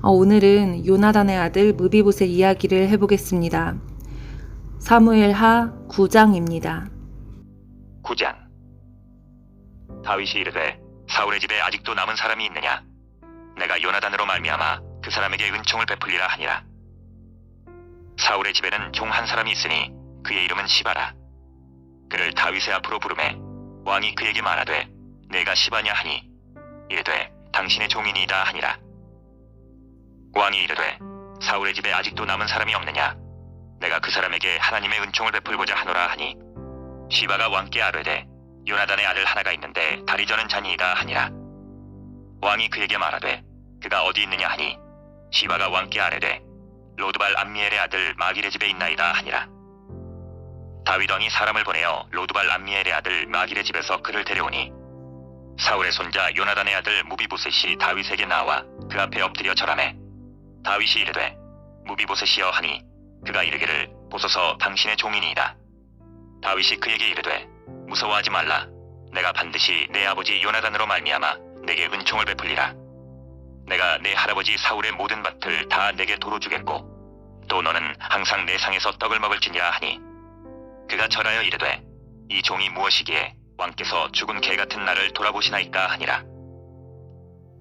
오늘은 요나단의 아들 무비보셋 이야기를 해보겠습니다. 사무엘하 9장입니다. 9장. 다윗이 이르되 사울의 집에 아직도 남은 사람이 있느냐? 내가 요나단으로 말미암아 그 사람에게 은총을 베풀리라 하니라. 사울의 집에는 종 한 사람이 있으니 그의 이름은 시바라. 그를 다윗의 앞으로 부르매 왕이 그에게 말하되 내가 시바냐 하니 이르되 당신의 종이니이다 하니라. 왕이 이르되 사울의 집에 아직도 남은 사람이 없느냐? 내가 그 사람에게 하나님의 은총을 베풀고자 하노라 하니 시바가 왕께 아뢰되 요나단의 아들 하나가 있는데 다리 저는 자니이다 하니라. 왕이 그에게 말하되 그가 어디 있느냐 하니 시바가 왕께 아뢰되 로드발 암미엘의 아들 마길의 집에 있나이다 하니라. 다윗 왕이 사람을 보내어 로드발 암미엘의 아들 마길의 집에서 그를 데려오니 사울의 손자 요나단의 아들 무비보셋이 다윗에게 나와 그 앞에 엎드려 절하매 다윗이 이르되 무비보셋이여 하니 그가 이르기를 보소서 당신의 종이니이다. 다윗이 그에게 이르되 무서워하지 말라. 내가 반드시 내 아버지 요나단으로 말미암아 내게 은총을 베풀리라. 내가 내 할아버지 사울의 모든 밭을 다 내게 도로 주겠고 또 너는 항상 내 상에서 떡을 먹을지니라 하니 그가 절하여 이르되 이 종이 무엇이기에 왕께서 죽은 개 같은 나를 돌아보시나이까 하니라.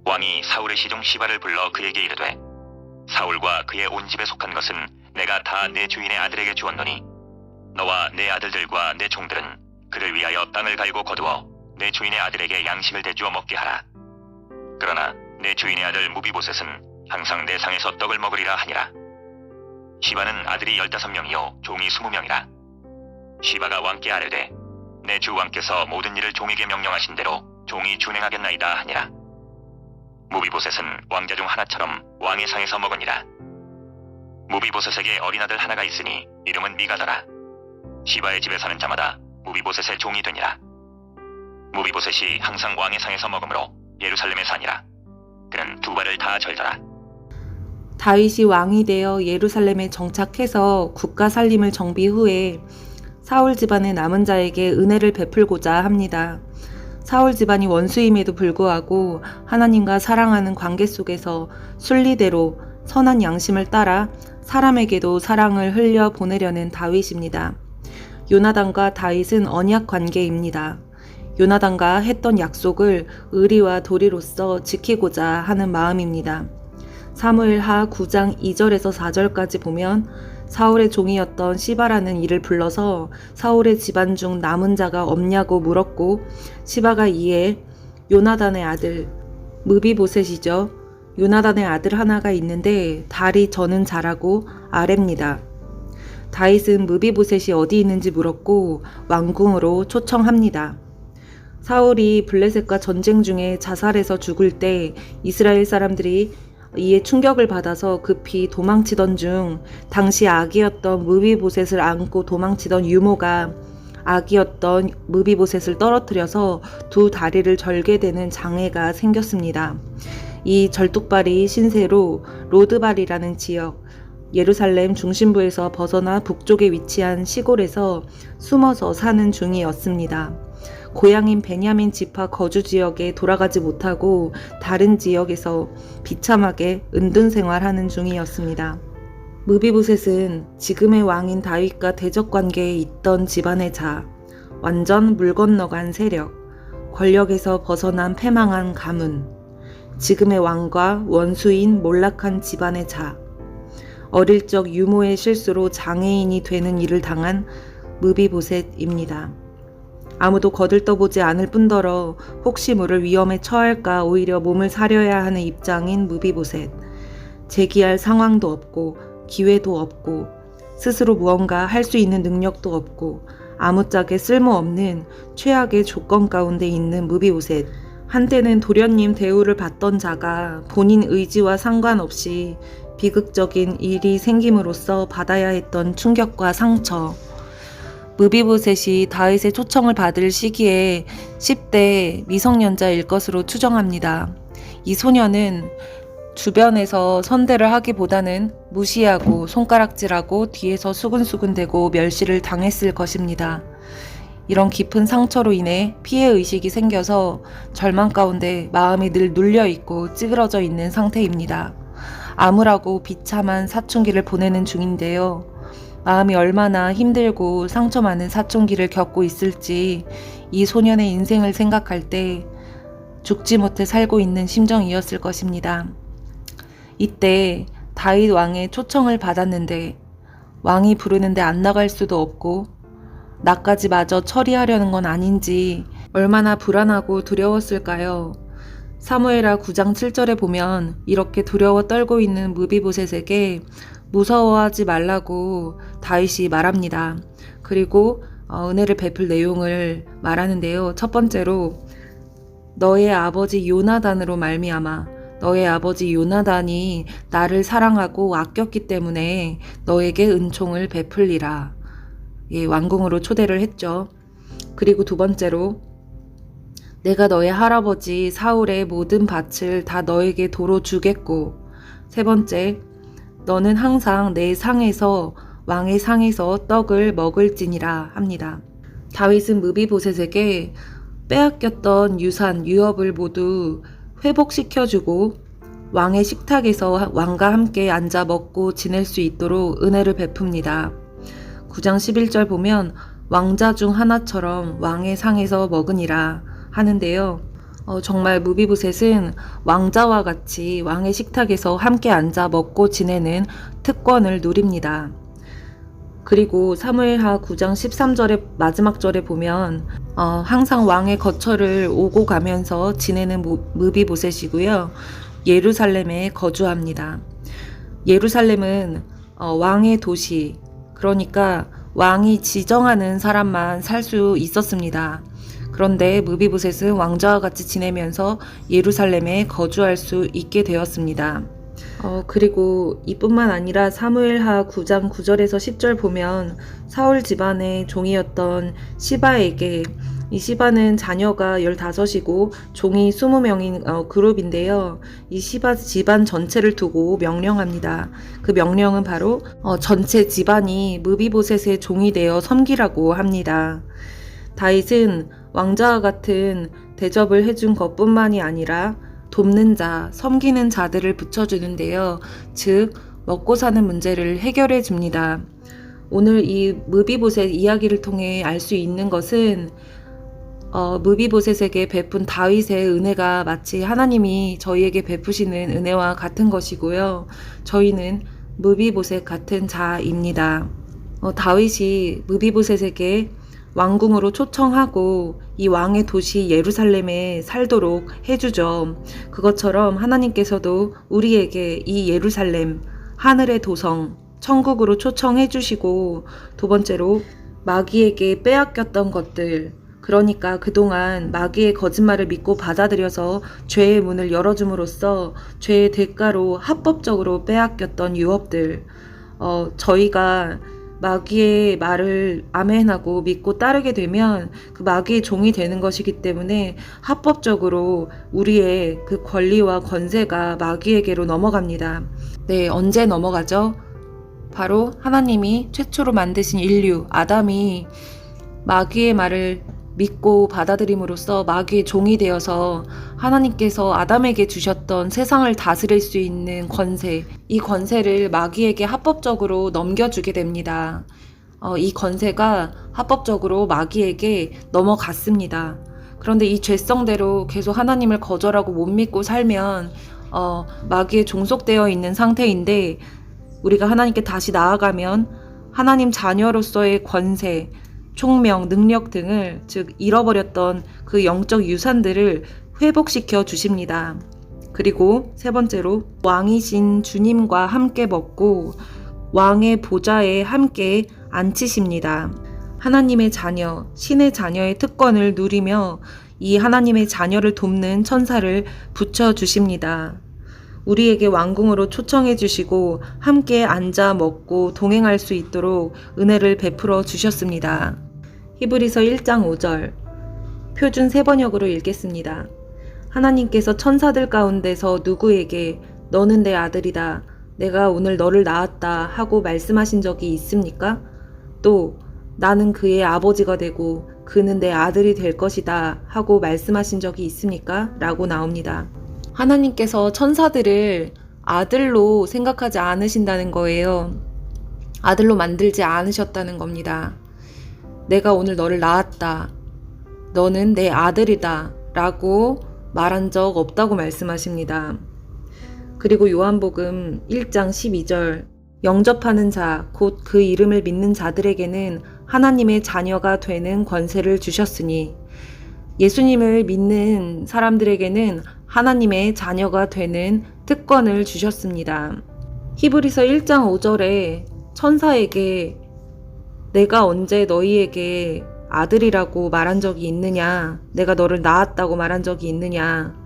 왕이 사울의 시종 시바를 불러 그에게 이르되 사울과 그의 온 집에 속한 것은 내가 다 내 주인의 아들에게 주었노니 너와 내 아들들과 내 종들은 그를 위하여 땅을 갈고 거두어 내 주인의 아들에게 양식을 대주어 먹게 하라. 그러나 내 주인의 아들 무비보셋은 항상 내 상에서 떡을 먹으리라 하니라. 시바는 아들이 15명이요 종이 20명이라. 시바가 왕께 아뢰되 내 주 왕께서 모든 일을 종에게 명령하신 대로 종이 준행하겠나이다 하니라. 무비보셋은 왕자 중 하나처럼 왕의 상에서 먹으니라. 무비보셋에게 어린아들 하나가 있으니 이름은 미가더라. 시바의 집에 사는 자마다 무비보셋의 종이 되니라. 무비보셋이 항상 왕의 상에서 먹으므로 예루살렘에 사니라. 그는 두 발을 다 절더라. 다윗이 왕이 되어 예루살렘에 정착해서 국가 살림을 정비 후에 사울 집안의 남은 자에게 은혜를 베풀고자 합니다. 사울 집안이 원수임에도 불구하고 하나님과 사랑하는 관계 속에서 순리대로 선한 양심을 따라 사람에게도 사랑을 흘려 보내려는 다윗입니다. 요나단과 다윗은 언약 관계입니다. 요나단과 했던 약속을 의리와 도리로서 지키고자 하는 마음입니다. 사무엘하 9장 2절에서 4절까지 보면 사울의 종이었던 시바라는 이를 불러서 사울의 집안 중 남은 자가 없냐고 물었고 시바가 이에 요나단의 아들 무비보셋이죠. 요나단의 아들 하나가 있는데 다리 저는 자라고 아뢰입니다. 다윗은 무비보셋이 어디 있는지 물었고 왕궁으로 초청합니다. 사울이 블레셋과 전쟁 중에 자살해서 죽을 때 이스라엘 사람들이 이에 충격을 받아서 급히 도망치던 중 당시 아기였던 무비보셋을 안고 도망치던 유모가 아기였던 무비보셋을 떨어뜨려서 두 다리를 절게 되는 장애가 생겼습니다. 이 절뚝발이 신세로 로드발이라는 지역, 예루살렘 중심부에서 벗어나 북쪽에 위치한 시골에서 숨어서 사는 중이었습니다. 고향인 베냐민 지파 거주 지역에 돌아가지 못하고 다른 지역에서 비참하게 은둔 생활하는 중이었습니다. 무비보셋은 지금의 왕인 다윗과 대적 관계에 있던 집안의 자, 완전 물 건너간 세력, 권력에서 벗어난 패망한 가문, 지금의 왕과 원수인 몰락한 집안의 자, 어릴 적 유모의 실수로 장애인이 되는 일을 당한 무비보셋입니다. 아무도 거들떠보지 않을 뿐더러 혹시 모를 위험에 처할까 오히려 몸을 사려야 하는 입장인 무비보셋. 제기할 상황도 없고 기회도 없고 스스로 무언가 할 수 있는 능력도 없고 아무짝에 쓸모없는 최악의 조건 가운데 있는 무비보셋. 한때는 도련님 대우를 받던 자가 본인 의지와 상관없이 비극적인 일이 생김으로써 받아야 했던 충격과 상처. 무비보셋이 다윗의 초청을 받을 시기에 10대 미성년자일 것으로 추정합니다. 이 소년은 주변에서 선대를 하기보다는 무시하고 손가락질하고 뒤에서 수근수근대고 멸시를 당했을 것입니다. 이런 깊은 상처로 인해 피해의식이 생겨서 절망 가운데 마음이 늘 눌려있고 찌그러져 있는 상태입니다. 암울하고 비참한 사춘기를 보내는 중인데요. 마음이 얼마나 힘들고 상처 많은 사춘기를 겪고 있을지 이 소년의 인생을 생각할 때 죽지 못해 살고 있는 심정이었을 것입니다. 이때 다윗 왕의 초청을 받았는데 왕이 부르는데 안 나갈 수도 없고 나까지 마저 처리하려는 건 아닌지 얼마나 불안하고 두려웠을까요? 사무엘하 9장 7절에 보면 이렇게 두려워 떨고 있는 무비보셋에게 무서워하지 말라고 다윗이 말합니다. 그리고 은혜를 베풀 내용을 말하는데요. 첫 번째로 너의 아버지 요나단으로 말미암아 너의 아버지 요나단이 나를 사랑하고 아꼈기 때문에 너에게 은총을 베풀리라. 예, 왕궁으로 초대를 했죠. 그리고 두 번째로 내가 너의 할아버지 사울의 모든 밭을 다 너에게 도로 주겠고, 세 번째 너는 항상 내 상에서 왕의 상에서 떡을 먹을지니라 합니다. 다윗은 무비보셋에게 빼앗겼던 유산, 유업을 모두 회복시켜주고 왕의 식탁에서 왕과 함께 앉아 먹고 지낼 수 있도록 은혜를 베풉니다. 9장 11절 보면 왕자 중 하나처럼 왕의 상에서 먹으니라 하는데요. 정말 무비보셋은 왕자와 같이 왕의 식탁에서 함께 앉아 먹고 지내는 특권을 누립니다. 그리고 사무엘하 9장 13절의 마지막 절에 보면 항상 왕의 거처를 오고 가면서 지내는 무비보셋이고요. 예루살렘에 거주합니다. 예루살렘은 왕의 도시, 그러니까 왕이 지정하는 사람만 살 수 있었습니다. 그런데 무비보셋은 왕자와 같이 지내면서 예루살렘에 거주할 수 있게 되었습니다. 그리고 이뿐만 아니라 사무엘하 9장 9절에서 10절 보면 사울 집안의 종이었던 시바에게, 이 시바는 자녀가 15이고 종이 20명인 그룹인데요. 이 시바 집안 전체를 두고 명령합니다. 그 명령은 바로 전체 집안이 무비보셋의 종이 되어 섬기라고 합니다. 다윗은 왕자와 같은 대접을 해준 것뿐만이 아니라 돕는 자, 섬기는 자들을 붙여주는데요. 즉 먹고 사는 문제를 해결해 줍니다. 오늘 이 무비보셋 이야기를 통해 알 수 있는 것은 무비보셋에게 베푼 다윗의 은혜가 마치 하나님이 저희에게 베푸시는 은혜와 같은 것이고요. 저희는 무비보셋 같은 자입니다. 다윗이 무비보셋에게 왕궁으로 초청하고 이 왕의 도시 예루살렘에 살도록 해주죠. 그것처럼 하나님께서도 우리에게 이 예루살렘, 하늘의 도성, 천국으로 초청해 주시고, 두 번째로 마귀에게 빼앗겼던 것들, 그러니까 그동안 마귀의 거짓말을 믿고 받아들여서 죄의 문을 열어줌으로써 죄의 대가로 합법적으로 빼앗겼던 유업들, 저희가 마귀의 말을 아멘하고 믿고 따르게 되면 그 마귀의 종이 되는 것이기 때문에 합법적으로 우리의 그 권리와 권세가 마귀에게로 넘어갑니다. 네, 언제 넘어가죠? 바로 하나님이 최초로 만드신 인류, 아담이 마귀의 말을 믿고 받아들임으로써 마귀의 종이 되어서 하나님께서 아담에게 주셨던 세상을 다스릴 수 있는 권세, 이 권세를 마귀에게 합법적으로 넘겨주게 됩니다. 이 권세가 합법적으로 마귀에게 넘어갔습니다. 그런데 이 죄성대로 계속 하나님을 거절하고 못 믿고 살면 마귀에 종속되어 있는 상태인데, 우리가 하나님께 다시 나아가면 하나님 자녀로서의 권세, 총명, 능력 등을, 즉 잃어버렸던 그 영적 유산들을 회복시켜 주십니다. 그리고 세 번째로 왕이신 주님과 함께 먹고 왕의 보좌에 함께 앉히십니다. 하나님의 자녀, 신의 자녀의 특권을 누리며 이 하나님의 자녀를 돕는 천사를 붙여주십니다. 우리에게 왕궁으로 초청해 주시고 함께 앉아 먹고 동행할 수 있도록 은혜를 베풀어 주셨습니다. 히브리서 1장 5절 표준 세번역으로 읽겠습니다. 하나님께서 천사들 가운데서 누구에게 너는 내 아들이다, 내가 오늘 너를 낳았다 하고 말씀하신 적이 있습니까? 또 나는 그의 아버지가 되고 그는 내 아들이 될 것이다 하고 말씀하신 적이 있습니까? 라고 나옵니다. 하나님께서 천사들을 아들로 생각하지 않으신다는 거예요. 아들로 만들지 않으셨다는 겁니다. 내가 오늘 너를 낳았다. 너는 내 아들이다. 라고 말한 적 없다고 말씀하십니다. 그리고 요한복음 1장 12절 영접하는 자, 곧 그 이름을 믿는 자들에게는 하나님의 자녀가 되는 권세를 주셨으니 예수님을 믿는 사람들에게는 하나님의 자녀가 되는 특권을 주셨습니다. 히브리서 1장 5절에 천사에게 내가 언제 너희에게 아들이라고 말한 적이 있느냐? 내가 너를 낳았다고 말한 적이 있느냐?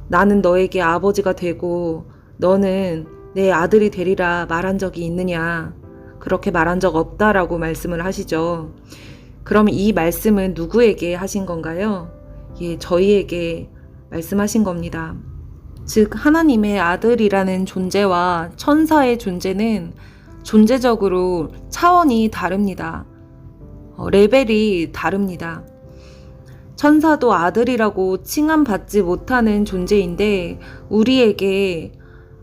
나는 너에게 아버지가 되고 너는 내 아들이 되리라 말한 적이 있느냐? 그렇게 말한 적 없다라고 말씀을 하시죠. 그럼 이 말씀은 누구에게 하신 건가요? 예, 저희에게 말씀하신 겁니다. 즉 하나님의 아들이라는 존재와 천사의 존재는 존재적으로 차원이 다릅니다. 레벨이 다릅니다. 천사도 아들이라고 칭함받지 못하는 존재인데 우리에게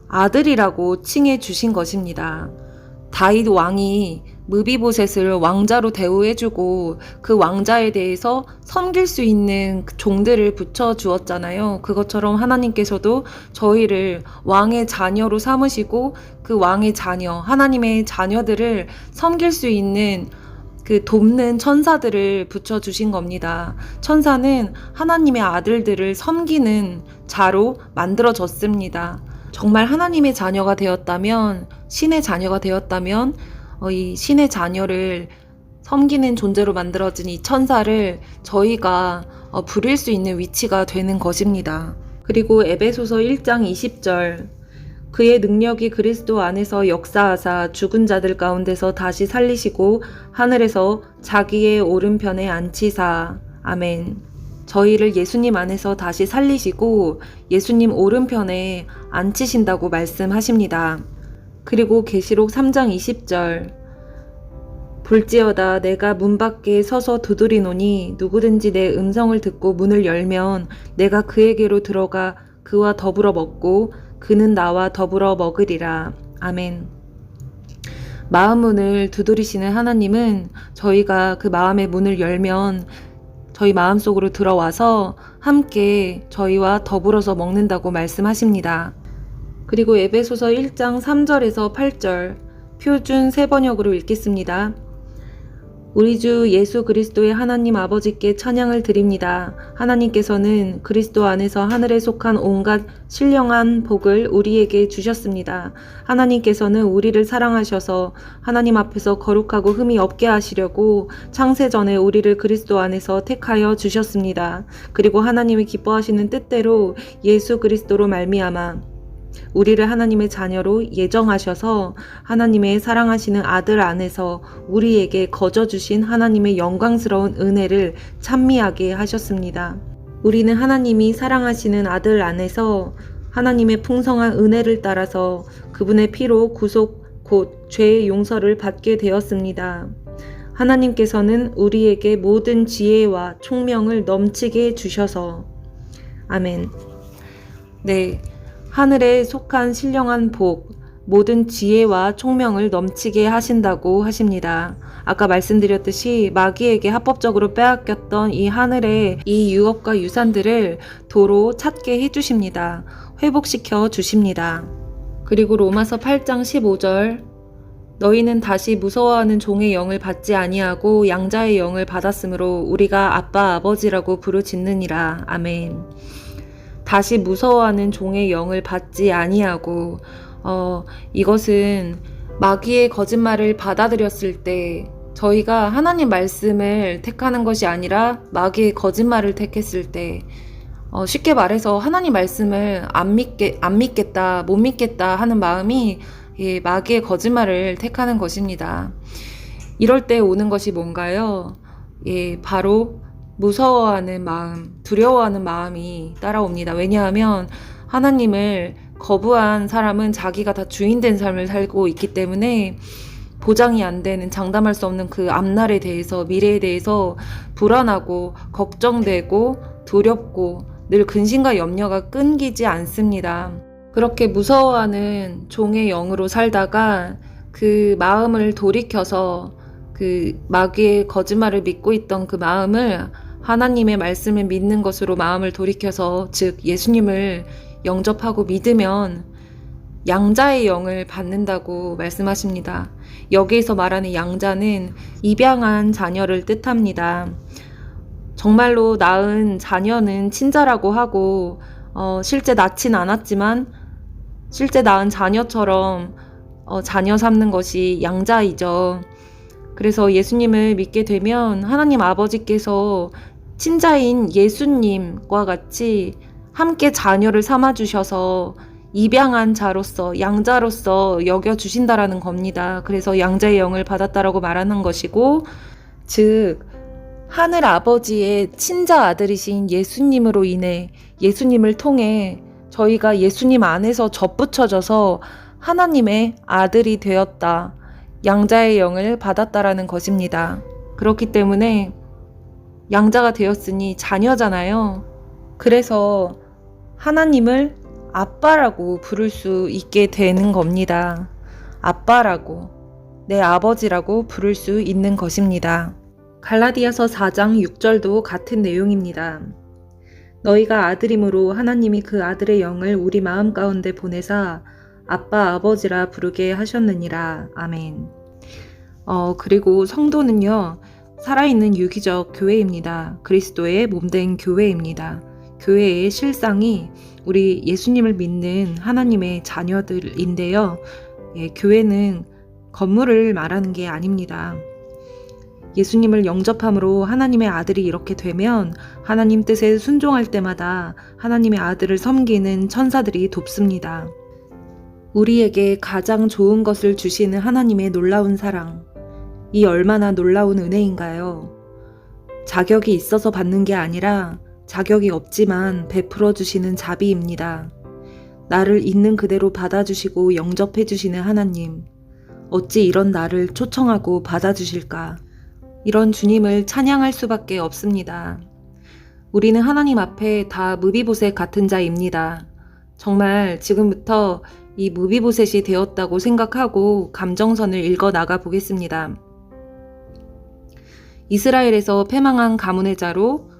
아들이라고 칭해 주신 것입니다. 다윗 왕이 무비보셋을 왕자로 대우해주고 그 왕자에 대해서 섬길 수 있는 종들을 붙여주었잖아요. 그것처럼 하나님께서도 저희를 왕의 자녀로 삼으시고 그 왕의 자녀, 하나님의 자녀들을 섬길 수 있는 그 돕는 천사들을 붙여주신 겁니다. 천사는 하나님의 아들들을 섬기는 자로 만들어졌습니다. 정말 하나님의 자녀가 되었다면, 신의 자녀가 되었다면 이 신의 자녀를 섬기는 존재로 만들어진 이 천사를 저희가 부릴 수 있는 위치가 되는 것입니다. 그리고 에베소서 1장 20절 그의 능력이 그리스도 안에서 역사하사 죽은 자들 가운데서 다시 살리시고 하늘에서 자기의 오른편에 앉히사. 아멘. 저희를 예수님 안에서 다시 살리시고 예수님 오른편에 앉히신다고 말씀하십니다. 그리고 계시록 3장 20절 볼지어다 내가 문 밖에 서서 두드리노니 누구든지 내 음성을 듣고 문을 열면 내가 그에게로 들어가 그와 더불어 먹고 그는 나와 더불어 먹으리라. 아멘. 마음 문을 두드리시는 하나님은 저희가 그 마음의 문을 열면 저희 마음속으로 들어와서 함께 저희와 더불어서 먹는다고 말씀하십니다. 그리고 에베소서 1장 3절에서 8절 표준 세번역으로 읽겠습니다. 우리 주 예수 그리스도의 하나님 아버지께 찬양을 드립니다. 하나님께서는 그리스도 안에서 하늘에 속한 온갖 신령한 복을 우리에게 주셨습니다. 하나님께서는 우리를 사랑하셔서 하나님 앞에서 거룩하고 흠이 없게 하시려고 창세 전에 우리를 그리스도 안에서 택하여 주셨습니다. 그리고 하나님이 기뻐하시는 뜻대로 예수 그리스도로 말미암아 우리를 하나님의 자녀로 예정하셔서 하나님의 사랑하시는 아들 안에서 우리에게 거저주신 하나님의 영광스러운 은혜를 찬미하게 하셨습니다. 우리는 하나님이 사랑하시는 아들 안에서 하나님의 풍성한 은혜를 따라서 그분의 피로 구속 곧 죄의 용서를 받게 되었습니다. 하나님께서는 우리에게 모든 지혜와 총명을 넘치게 주셔서 아멘. 네. 하늘에 속한 신령한 복, 모든 지혜와 총명을 넘치게 하신다고 하십니다. 아까 말씀드렸듯이 마귀에게 합법적으로 빼앗겼던 이 하늘의 이 유업과 유산들을 도로 찾게 해주십니다. 회복시켜 주십니다. 그리고 로마서 8장 15절 너희는 다시 무서워하는 종의 영을 받지 아니하고 양자의 영을 받았으므로 우리가 아빠 아버지라고 부르짖느니라. 아멘. 다시 무서워하는 종의 영을 받지 아니하고 이것은 마귀의 거짓말을 받아들였을 때 저희가 하나님 말씀을 택하는 것이 아니라 마귀의 거짓말을 택했을 때 쉽게 말해서 하나님 말씀을 안 믿겠다, 못 믿겠다 하는 마음이 마귀의 거짓말을 택하는 것입니다. 이럴 때 오는 것이 뭔가요? 바로 무서워하는 마음, 두려워하는 마음이 따라옵니다. 왜냐하면 하나님을 거부한 사람은 자기가 다 주인된 삶을 살고 있기 때문에 보장이 안 되는, 장담할 수 없는 그 앞날에 대해서, 미래에 대해서 불안하고 걱정되고 두렵고 늘 근심과 염려가 끊기지 않습니다. 그렇게 무서워하는 종의 영으로 살다가 그 마음을 돌이켜서 그 마귀의 거짓말을 믿고 있던 그 마음을 하나님의 말씀을 믿는 것으로 마음을 돌이켜서, 즉 예수님을 영접하고 믿으면 양자의 영을 받는다고 말씀하십니다. 여기에서 말하는 양자는 입양한 자녀를 뜻합니다. 정말로 낳은 자녀는 친자라고 하고 실제 낳진 않았지만 실제 낳은 자녀처럼 자녀 삼는 것이 양자이죠. 그래서 예수님을 믿게 되면 하나님 아버지께서 친자인 예수님과 같이 함께 자녀를 삼아주셔서 입양한 자로서, 양자로서 여겨주신다라는 겁니다. 그래서 양자의 영을 받았다라고 말하는 것이고, 즉 하늘 아버지의 친자 아들이신 예수님으로 인해, 예수님을 통해 저희가 예수님 안에서 접붙여져서 하나님의 아들이 되었다, 양자의 영을 받았다라는 것입니다. 그렇기 때문에 양자가 되었으니 자녀잖아요. 그래서 하나님을 아빠라고 부를 수 있게 되는 겁니다. 아빠라고, 내 아버지라고 부를 수 있는 것입니다. 갈라디아서 4장 6절도 같은 내용입니다. 너희가 아들임으로 하나님이 그 아들의 영을 우리 마음 가운데 보내사 아빠 아버지라 부르게 하셨느니라. 아멘. 그리고 성도는요, 살아있는 유기적 교회입니다. 그리스도의 몸된 교회입니다. 교회의 실상이 우리 예수님을 믿는 하나님의 자녀들인데요. 교회는 건물을 말하는 게 아닙니다. 예수님을 영접함으로 하나님의 아들이 이렇게 되면 하나님 뜻에 순종할 때마다 하나님의 아들을 섬기는 천사들이 돕습니다. 우리에게 가장 좋은 것을 주시는 하나님의 놀라운 사랑, 이 얼마나 놀라운 은혜인가요? 자격이 있어서 받는 게 아니라 자격이 없지만 베풀어 주시는 자비입니다. 나를 있는 그대로 받아주시고 영접해 주시는 하나님, 어찌 이런 나를 초청하고 받아주실까? 이런 주님을 찬양할 수밖에 없습니다. 우리는 하나님 앞에 다 무비보셋 같은 자입니다. 정말 지금부터 이 무비보셋이 되었다고 생각하고 감정선을 읽어 나가 보겠습니다. 이스라엘에서 패망한 가문의 자로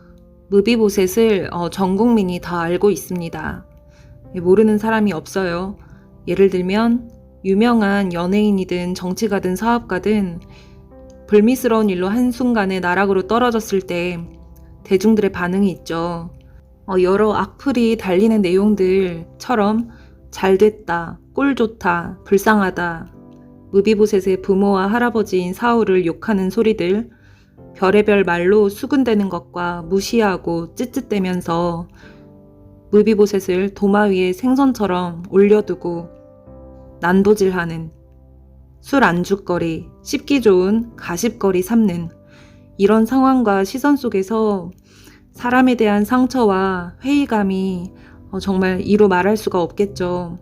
무비보셋을 전 국민이 다 알고 있습니다. 모르는 사람이 없어요. 예를 들면 유명한 연예인이든 정치가든 사업가든 불미스러운 일로 한순간에 나락으로 떨어졌을 때 대중들의 반응이 있죠. 여러 악플이 달리는 내용들처럼 잘됐다, 꼴 좋다, 불쌍하다, 무비보셋의 부모와 할아버지인 사울을 욕하는 소리들, 별의별 말로 수군대는 것과 무시하고 찌찌대면서 무비보셋을 도마 위에 생선처럼 올려두고 난도질하는, 술 안주거리, 씹기 좋은 가십거리 삼는 이런 상황과 시선 속에서 사람에 대한 상처와 회의감이 정말 이루 말할 수가 없겠죠.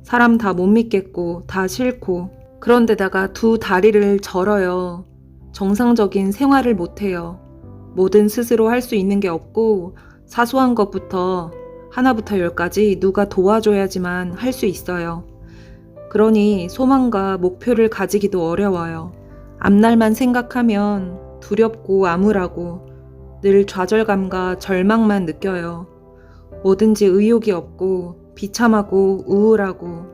사람 다 못 믿겠고 다 싫고, 그런데다가 두 다리를 절어요. 정상적인 생활을 못해요. 뭐든 스스로 할 수 있는 게 없고 사소한 것부터 하나부터 열까지 누가 도와줘야지만 할 수 있어요. 그러니 소망과 목표를 가지기도 어려워요. 앞날만 생각하면 두렵고 암울하고 늘 좌절감과 절망만 느껴요. 뭐든지 의욕이 없고 비참하고 우울하고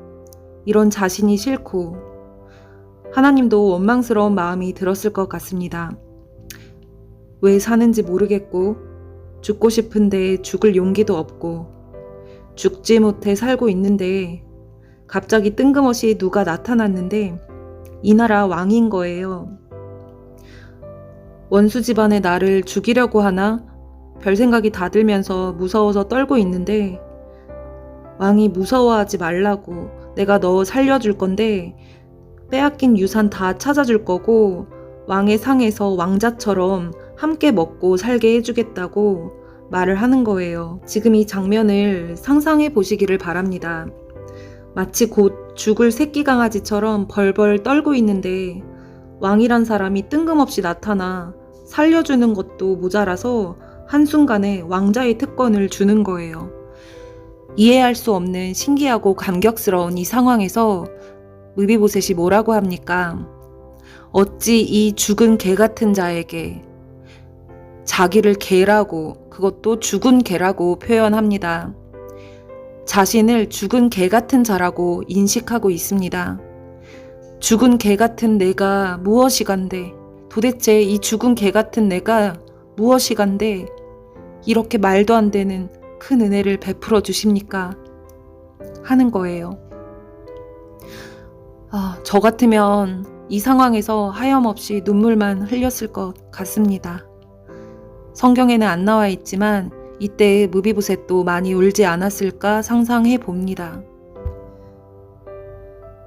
이런 자신이 싫고 하나님도 원망스러운 마음이 들었을 것 같습니다. 왜 사는지 모르겠고 죽고 싶은데 죽을 용기도 없고 죽지 못해 살고 있는데 갑자기 뜬금없이 누가 나타났는데 이 나라 왕인 거예요. 원수 집안의 나를 죽이려고 하나? 별 생각이 다 들면서 무서워서 떨고 있는데 왕이 무서워하지 말라고, 내가 너 살려줄 건데 빼앗긴 유산 다 찾아줄 거고 왕의 상에서 왕자처럼 함께 먹고 살게 해주겠다고 말을 하는 거예요. 지금 이 장면을 상상해 보시기를 바랍니다. 마치 곧 죽을 새끼 강아지처럼 벌벌 떨고 있는데 왕이란 사람이 뜬금없이 나타나 살려주는 것도 모자라서 한순간에 왕자의 특권을 주는 거예요. 이해할 수 없는 신기하고 감격스러운 이 상황에서 무비보셋이 뭐라고 합니까? 어찌 이 죽은 개 같은 자에게 자기를 개라고, 그것도 죽은 개라고 표현합니다. 자신을 죽은 개 같은 자라고 인식하고 있습니다. 죽은 개 같은 내가 무엇이간데, 도대체 이 죽은 개 같은 내가 무엇이간데 이렇게 말도 안 되는 큰 은혜를 베풀어 주십니까? 하는 거예요. 저 같으면 이 상황에서 하염없이 눈물만 흘렸을 것 같습니다. 성경에는 안 나와 있지만 이때 무비보셋도 많이 울지 않았을까 상상해 봅니다.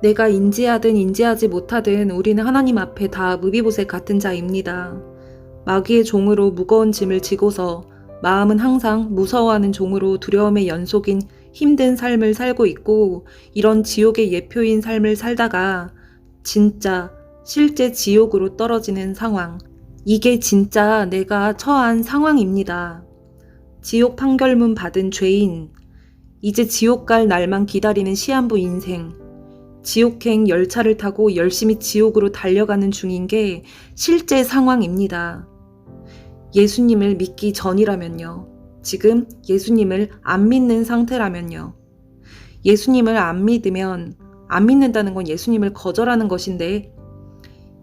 내가 인지하든 인지하지 못하든 우리는 하나님 앞에 다 무비보셋 같은 자입니다. 마귀의 종으로 무거운 짐을 지고서 마음은 항상 무서워하는 종으로 두려움의 연속인 힘든 삶을 살고 있고, 이런 지옥의 예표인 삶을 살다가 진짜 실제 지옥으로 떨어지는 상황, 이게 진짜 내가 처한 상황입니다. 지옥 판결문 받은 죄인, 이제 지옥 갈 날만 기다리는 시한부 인생, 지옥행 열차를 타고 열심히 지옥으로 달려가는 중인 게 실제 상황입니다. 예수님을 믿기 전이라면요. 지금 예수님을 안 믿는 상태라면요. 예수님을 안 믿으면, 안 믿는다는 건 예수님을 거절하는 것인데,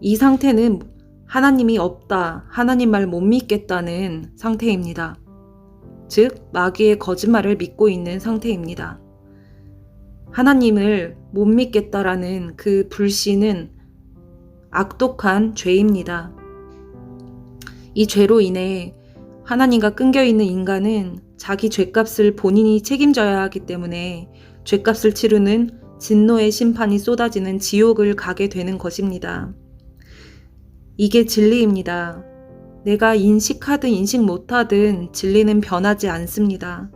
이 상태는 하나님이 없다, 하나님 말 못 믿겠다는 상태입니다. 즉, 마귀의 거짓말을 믿고 있는 상태입니다. 하나님을 못 믿겠다라는 그 불신은 악독한 죄입니다. 이 죄로 인해 하나님과 끊겨 있는 인간은 자기 죄값을 본인이 책임져야 하기 때문에 죄값을 치르는 진노의 심판이 쏟아지는 지옥을 가게 되는 것입니다. 이게 진리입니다. 내가 인식하든 인식 못하든 진리는 변하지 않습니다.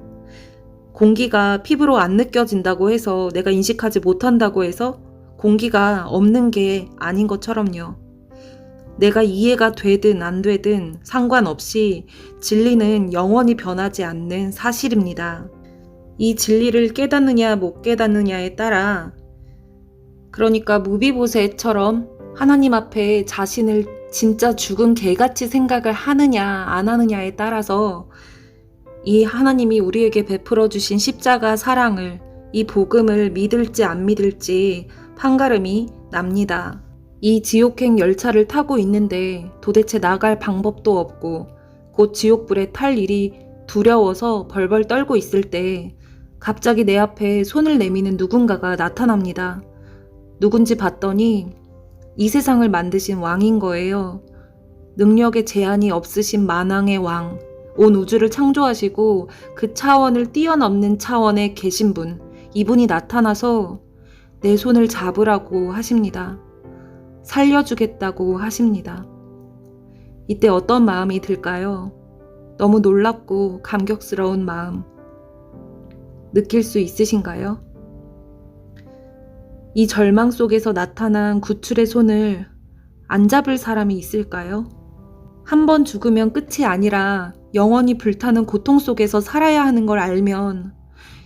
공기가 피부로 안 느껴진다고 해서, 내가 인식하지 못한다고 해서 공기가 없는 게 아닌 것처럼요. 내가 이해가 되든 안 되든 상관없이 진리는 영원히 변하지 않는 사실입니다. 이 진리를 깨닫느냐 못 깨닫느냐에 따라, 그러니까 무비보셋처럼 하나님 앞에 자신을 진짜 죽은 개같이 생각을 하느냐 안 하느냐에 따라서 이 하나님이 우리에게 베풀어 주신 십자가 사랑을, 이 복음을 믿을지 안 믿을지 판가름이 납니다. 이 지옥행 열차를 타고 있는데 도대체 나갈 방법도 없고 곧 지옥불에 탈 일이 두려워서 벌벌 떨고 있을 때 갑자기 내 앞에 손을 내미는 누군가가 나타납니다. 누군지 봤더니 이 세상을 만드신 왕인 거예요. 능력에 제한이 없으신 만왕의 왕, 온 우주를 창조하시고 그 차원을 뛰어넘는 차원에 계신 분, 이분이 나타나서 내 손을 잡으라고 하십니다. 살려주겠다고 하십니다. 이때 어떤 마음이 들까요? 너무 놀랍고 감격스러운 마음 느낄 수 있으신가요? 이 절망 속에서 나타난 구출의 손을 안 잡을 사람이 있을까요? 한 번 죽으면 끝이 아니라 영원히 불타는 고통 속에서 살아야 하는 걸 알면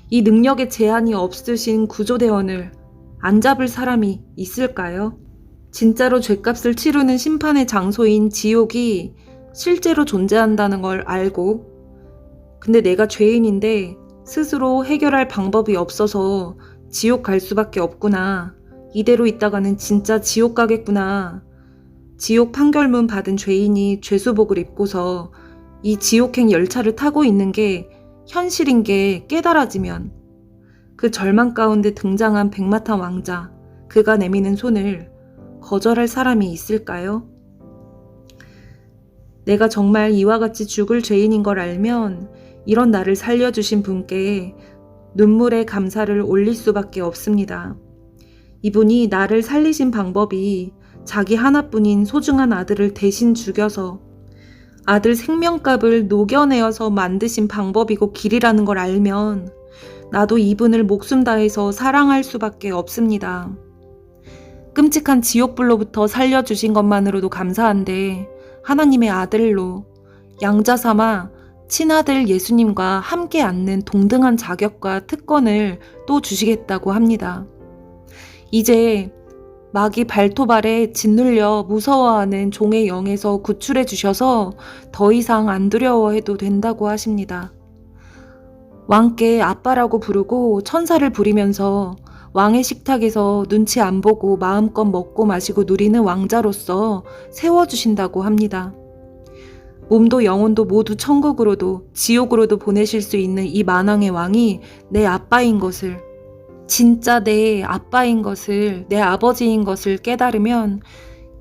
이 능력에 제한이 없으신 구조대원을 안 잡을 사람이 있을까요? 진짜로 죄값을 치르는 심판의 장소인 지옥이 실제로 존재한다는 걸 알고, 근데 내가 죄인인데 스스로 해결할 방법이 없어서 지옥 갈 수밖에 없구나. 이대로 있다가는 진짜 지옥 가겠구나. 지옥 판결문 받은 죄인이 죄수복을 입고서 이 지옥행 열차를 타고 있는 게 현실인 게 깨달아지면 그 절망 가운데 등장한 백마탄 왕자, 그가 내미는 손을 거절할 사람이 있을까요? 내가 정말 이와 같이 죽을 죄인인 걸 알면 이런 나를 살려주신 분께 눈물의 감사를 올릴 수밖에 없습니다. 이분이 나를 살리신 방법이 자기 하나뿐인 소중한 아들을 대신 죽여서 아들 생명값을 녹여내어서 만드신 방법이고 길이라는 걸 알면 나도 이분을 목숨 다해서 사랑할 수밖에 없습니다. 끔찍한 지옥불로부터 살려주신 것만으로도 감사한데 하나님의 아들로 양자 삼아 친아들 예수님과 함께 앉는 동등한 자격과 특권을 또 주시겠다고 합니다. 이제 마귀 발토발에 짓눌려 무서워하는 종의 영에서 구출해 주셔서 더 이상 안 두려워해도 된다고 하십니다. 왕께 아빠라고 부르고 천사를 부리면서 왕의 식탁에서 눈치 안 보고 마음껏 먹고 마시고 누리는 왕자로서 세워주신다고 합니다. 몸도 영혼도 모두 천국으로도 지옥으로도 보내실 수 있는 이 만왕의 왕이 내 아빠인 것을, 진짜 내 아빠인 것을, 내 아버지인 것을 깨달으면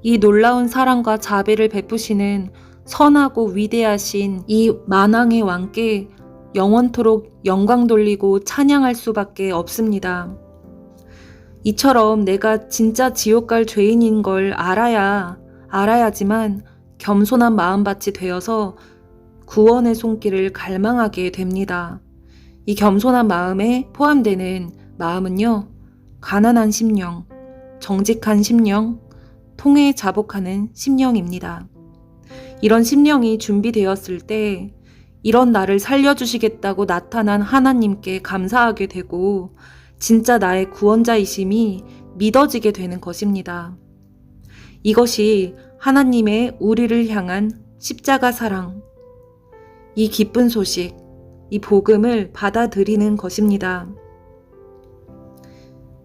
이 놀라운 사랑과 자비를 베푸시는 선하고 위대하신 이 만왕의 왕께 영원토록 영광 돌리고 찬양할 수밖에 없습니다. 이처럼 내가 진짜 지옥 갈 죄인인 걸 알아야지만 겸손한 마음밭이 되어서 구원의 손길을 갈망하게 됩니다. 이 겸손한 마음에 포함되는 마음은요, 가난한 심령, 정직한 심령, 통에 자복하는 심령입니다. 이런 심령이 준비되었을 때 이런 나를 살려주시겠다고 나타난 하나님께 감사하게 되고 진짜 나의 구원자이심이 믿어지게 되는 것입니다. 이것이 하나님의 우리를 향한 십자가 사랑, 이 기쁜 소식, 이 복음을 받아들이는 것입니다.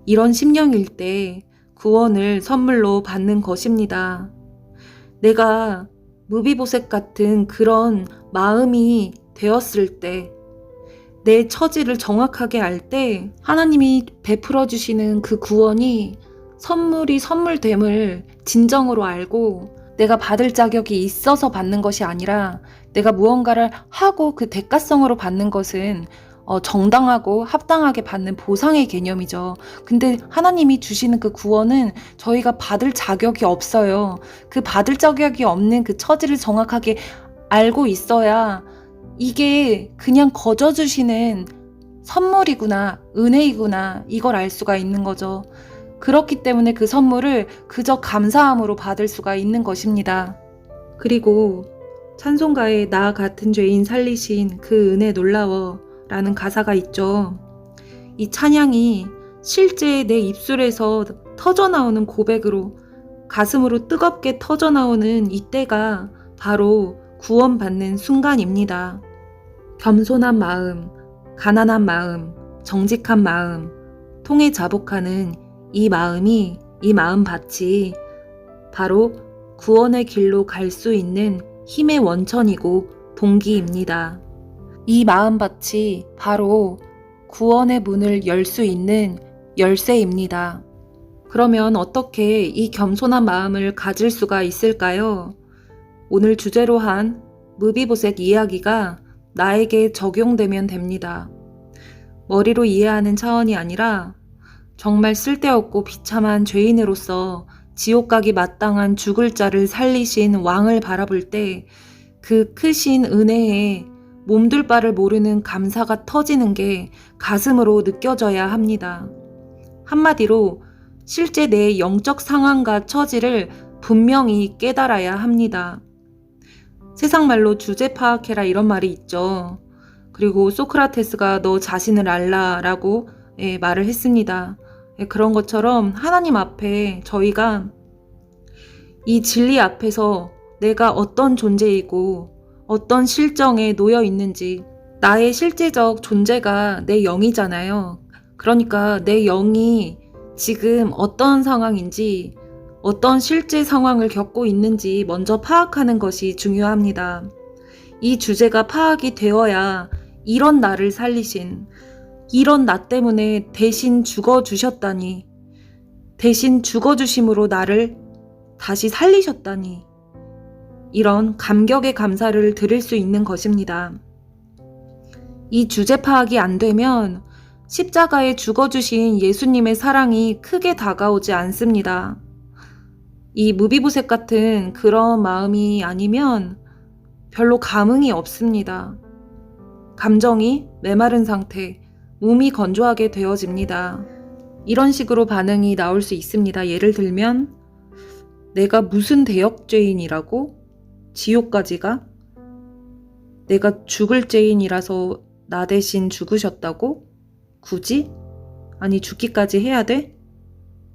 이런 심령일 때 구원을 선물로 받는 것입니다. 내가 무비보셋 같은 그런 마음이 되었을 때, 내 처지를 정확하게 알 때 하나님이 베풀어 주시는 그 구원이 선물이 선물됨을 진정으로 알고 내가 받을 자격이 있어서 받는 것이 아니라 내가 무언가를 하고 그 대가성으로 받는 것은 정당하고 합당하게 받는 보상의 개념이죠. 근데 하나님이 주시는 그 구원은 저희가 받을 자격이 없어요. 그 받을 자격이 없는 그 처지를 정확하게 알고 있어야 이게 그냥 거저 주시는 선물이구나, 은혜이구나, 이걸 알 수가 있는 거죠. 그렇기 때문에 그 선물을 그저 감사함으로 받을 수가 있는 것입니다. 그리고 찬송가에 나 같은 죄인 살리신 그 은혜 놀라워 라는 가사가 있죠. 이 찬양이 실제 내 입술에서 터져나오는 고백으로 가슴으로 뜨겁게 터져나오는 이때가 바로 구원받는 순간입니다. 겸손한 마음, 가난한 마음, 정직한 마음, 통에 자복하는 이 마음이, 이 마음밭이 바로 구원의 길로 갈 수 있는 힘의 원천이고 동기입니다. 이 마음밭이 바로 구원의 문을 열 수 있는 열쇠입니다. 그러면 어떻게 이 겸손한 마음을 가질 수가 있을까요? 오늘 주제로 한 무비보셋 이야기가 나에게 적용되면 됩니다. 머리로 이해하는 차원이 아니라 정말 쓸데없고 비참한 죄인으로서 지옥 가기 마땅한 죽을 자를 살리신 왕을 바라볼 때 그 크신 은혜에 몸둘 바를 모르는 감사가 터지는 게 가슴으로 느껴져야 합니다. 한마디로 실제 내 영적 상황과 처지를 분명히 깨달아야 합니다. 세상 말로 주제 파악해라 이런 말이 있죠. 그리고 소크라테스가 너 자신을 알라라고 말을 했습니다. 그런 것처럼 하나님 앞에 저희가 이 진리 앞에서 내가 어떤 존재이고 어떤 실정에 놓여 있는지, 나의 실제적 존재가 내 영이잖아요. 그러니까 내 영이 지금 어떤 상황인지, 어떤 실제 상황을 겪고 있는지 먼저 파악하는 것이 중요합니다. 이 주제가 파악이 되어야 이런 나를 살리신, 이런 나 때문에 대신 죽어주셨다니, 대신 죽어주심으로 나를 다시 살리셨다니, 이런 감격의 감사를 드릴 수 있는 것입니다. 이 주제 파악이 안 되면 십자가에 죽어주신 예수님의 사랑이 크게 다가오지 않습니다. 이 무비보셋 같은 그런 마음이 아니면 별로 감흥이 없습니다. 감정이 메마른 상태, 몸이 건조하게 되어집니다. 이런 식으로 반응이 나올 수 있습니다. 예를 들면 내가 무슨 대역죄인이라고? 지옥까지 가? 내가 죽을 죄인이라서 나 대신 죽으셨다고? 굳이? 아니 죽기까지 해야 돼?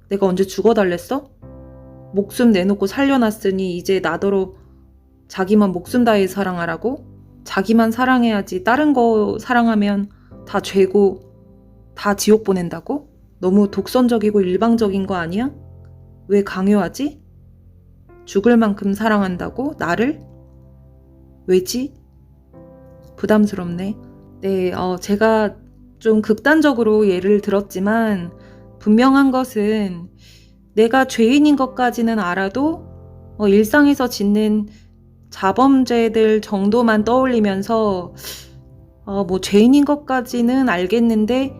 내가 언제 죽어달랬어? 목숨 내놓고 살려놨으니 이제 나더러 자기만 목숨 다해 사랑하라고? 자기만 사랑해야지 다른 거 사랑하면 다 죄고 다 지옥 보낸다고? 너무 독선적이고 일방적인 거 아니야? 왜 강요하지? 죽을 만큼 사랑한다고? 나를? 왜지? 부담스럽네. 네, 제가 좀 극단적으로 예를 들었지만 분명한 것은 내가 죄인인 것까지는 알아도 일상에서 짓는 자범죄들 정도만 떠올리면서 뭐 죄인인 것까지는 알겠는데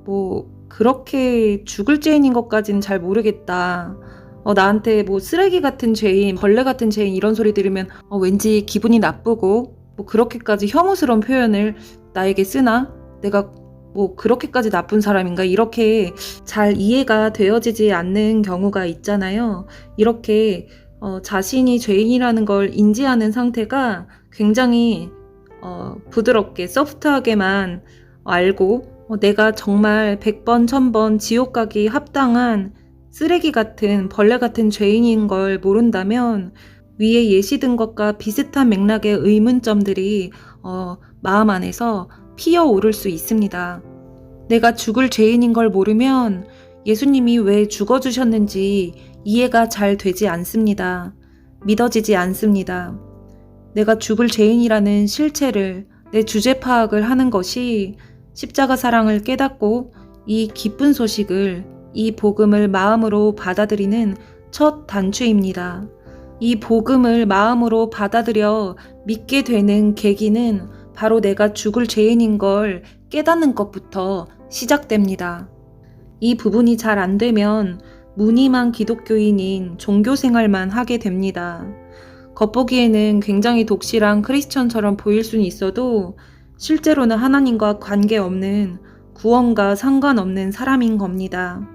뭐 그렇게 죽을 죄인인 것까지는 잘 모르겠다. 나한테 뭐 쓰레기 같은 죄인, 벌레 같은 죄인 이런 소리 들으면 왠지 기분이 나쁘고 뭐 그렇게까지 혐오스러운 표현을 나에게 쓰나? 내가 뭐 그렇게까지 나쁜 사람인가? 이렇게 잘 이해가 되어지지 않는 경우가 있잖아요. 이렇게 자신이 죄인이라는 걸 인지하는 상태가 굉장히 부드럽게 소프트하게만 알고 내가 정말 100번 1000번 지옥 가기 합당한 쓰레기 같은 벌레 같은 죄인인 걸 모른다면 위에 예시든 것과 비슷한 맥락의 의문점들이 마음 안에서 피어오를 수 있습니다. 내가 죽을 죄인인 걸 모르면 예수님이 왜 죽어주셨는지 이해가 잘 되지 않습니다. 믿어지지 않습니다. 내가 죽을 죄인이라는 실체를, 내 주제 파악을 하는 것이 십자가 사랑을 깨닫고 이 기쁜 소식을, 이 복음을 마음으로 받아들이는 첫 단추입니다. 이 복음을 마음으로 받아들여 믿게 되는 계기는 바로 내가 죽을 죄인인 걸 깨닫는 것부터 시작됩니다. 이 부분이 잘 안 되면 무늬만 기독교인인 종교생활만 하게 됩니다. 겉보기에는 굉장히 독실한 크리스천처럼 보일 수는 있어도 실제로는 하나님과 관계없는 구원과 상관없는 사람인 겁니다.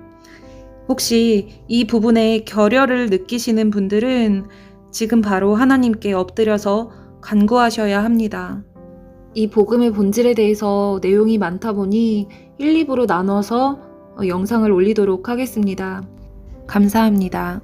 혹시 이 부분에 결여를 느끼시는 분들은 지금 바로 하나님께 엎드려서 간구하셔야 합니다. 이 복음의 본질에 대해서 내용이 많다 보니 1, 2부로 나눠서 영상을 올리도록 하겠습니다. 감사합니다.